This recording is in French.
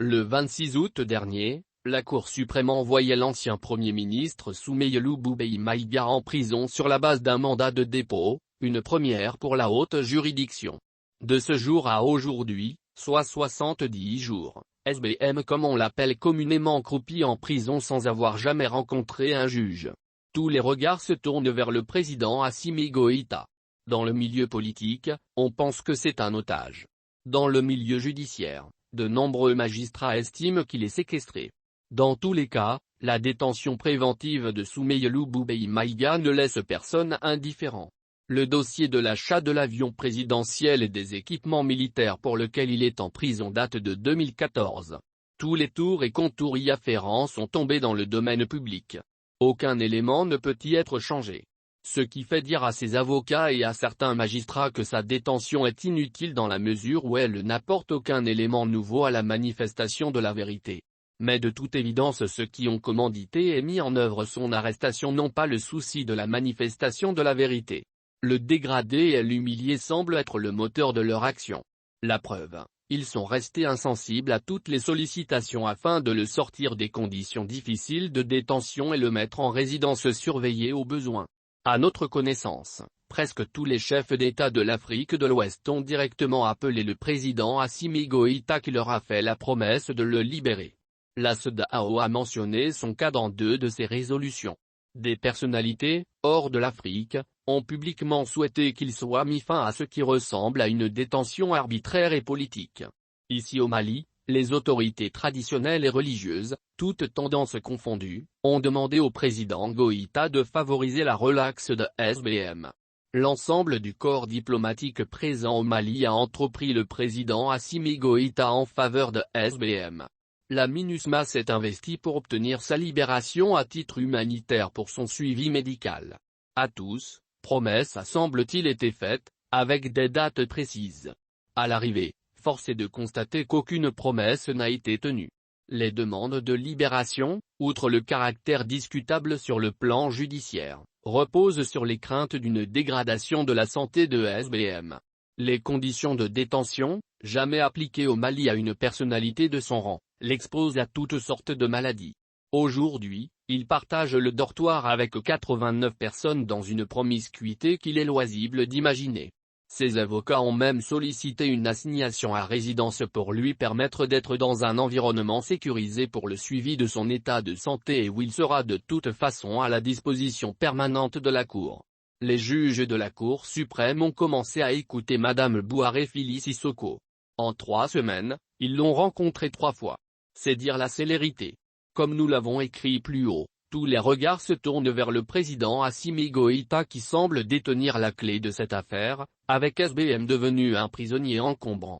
Le 26 août dernier, la Cour suprême envoyait l'ancien Premier ministre Soumeylou Boubèye Maïga en prison sur la base d'un mandat de dépôt, une première pour la haute juridiction. De ce jour à aujourd'hui, soit 70 jours, SBM comme on l'appelle communément croupit en prison sans avoir jamais rencontré un juge. Tous les regards se tournent vers le président Assimi Goïta. Dans le milieu politique, on pense que c'est un otage. Dans le milieu judiciaire, de nombreux magistrats estiment qu'il est séquestré. Dans tous les cas, la détention préventive de Soumeylou Boubèye Maïga ne laisse personne indifférent. Le dossier de l'achat de l'avion présidentiel et des équipements militaires pour lequel il est en prison date de 2014. Tous les tours et contours y afférents sont tombés dans le domaine public. Aucun élément ne peut y être changé. Ce qui fait dire à ses avocats et à certains magistrats que sa détention est inutile dans la mesure où elle n'apporte aucun élément nouveau à la manifestation de la vérité. Mais de toute évidence ceux qui ont commandité et mis en œuvre son arrestation n'ont pas le souci de la manifestation de la vérité. Le dégradé et l'humilié semblent être le moteur de leur action. La preuve, ils sont restés insensibles à toutes les sollicitations afin de le sortir des conditions difficiles de détention et le mettre en résidence surveillée au besoin. À notre connaissance, presque tous les chefs d'État de l'Afrique de l'Ouest ont directement appelé le président Assimi Goïta qui leur a fait la promesse de le libérer. La CEDEAO a mentionné son cas dans 2 de ses résolutions. Des personnalités, hors de l'Afrique, ont publiquement souhaité qu'il soit mis fin à ce qui ressemble à une détention arbitraire et politique. Ici au Mali, les autorités traditionnelles et religieuses, toutes tendances confondues, ont demandé au président Goïta de favoriser la relaxe de SBM. L'ensemble du corps diplomatique présent au Mali a entrepris le président Assimi Goïta en faveur de SBM. La MINUSMA s'est investie pour obtenir sa libération à titre humanitaire pour son suivi médical. À tous, promesse a semble-t-il été faite, avec des dates précises. À l'arrivée, force est de constater qu'aucune promesse n'a été tenue. Les demandes de libération, outre le caractère discutable sur le plan judiciaire, reposent sur les craintes d'une dégradation de la santé de SBM. Les conditions de détention, jamais appliquées au Mali à une personnalité de son rang, l'exposent à toutes sortes de maladies. Aujourd'hui, il partage le dortoir avec 89 personnes dans une promiscuité qu'il est loisible d'imaginer. Ses avocats ont même sollicité une assignation à résidence pour lui permettre d'être dans un environnement sécurisé pour le suivi de son état de santé et où il sera de toute façon à la disposition permanente de la Cour. Les juges de la Cour suprême ont commencé à écouter Madame Bouharé Fili Sissoko. En 3 semaines, ils l'ont rencontré 3 fois. C'est dire la célérité. Comme nous l'avons écrit plus haut, tous les regards se tournent vers le président Assimi Goïta qui semble détenir la clé de cette affaire, avec SBM devenu un prisonnier encombrant.